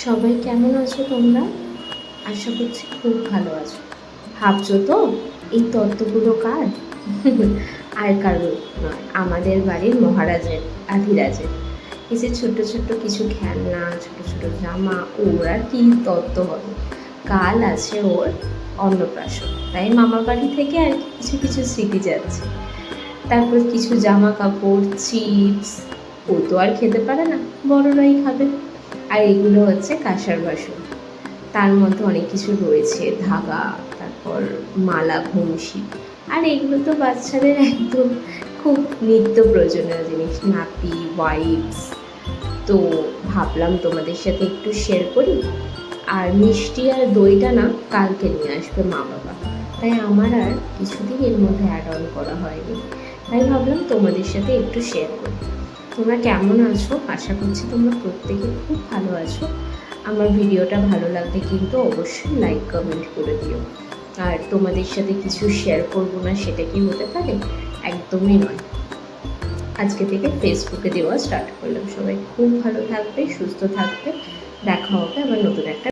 সবাই কেমন আছো তোমরা? আশা করছি খুব ভালো আছো। ভাবছো তো এই তত্ত্বগুলো কার? আর কারোর নয়, আমাদের বাড়ির মহারাজের, আধিরাজের। এই যে ছোট্ট ছোট্ট কিছু খেলনা, ছোট ছোট জামা, ওর আর কি তত্ত্ব হবে। কাল আছে ওর অন্নপ্রাশন, তাই মামার বাড়ি থেকে আর কিছু কিছু স্মৃতি যাচ্ছে। তারপর কিছু জামা কাপড়, চিপস। ও তো আর খেতে পারে না, বড়রাই খাবে। আর এগুলো হচ্ছে কাঁসার বাসন, তার মধ্যে অনেক কিছু রয়েছে, ধাগা, তারপর মালা, ঘুমসি। আর এগুলো তো বাচ্চাদের একদম খুব নিত্য প্রয়োজনীয় জিনিস, নাপি, ওয়াইপস। তো ভাবলাম তোমাদের সাথে একটু শেয়ার করি। আর মিষ্টি আর দইটা না কালকে নিয়ে আসবে মা বাবা, তাই আমার আর কিছুদিন এর মধ্যে অ্যাড অন করা হয়নি। তাই ভাবলাম তোমাদের সাথে একটু শেয়ার করি। তোমরা কেমন আছো? আশা করছি তোমরা প্রত্যেকে খুব ভালো আছো। আমার ভিডিওটা ভালো লাগলে কিন্তু অবশ্যই লাইক কমেন্ট করে দিও। আর তোমাদের সাথে কিছু শেয়ার করবো না সেটা কি হতে পারে? একদমই নয়। আজকে থেকে ফেসবুকে দেওয়া স্টার্ট করলাম। সবাই খুব ভালো থাকবে, সুস্থ থাকবে। দেখা হবে আবার নতুন একটা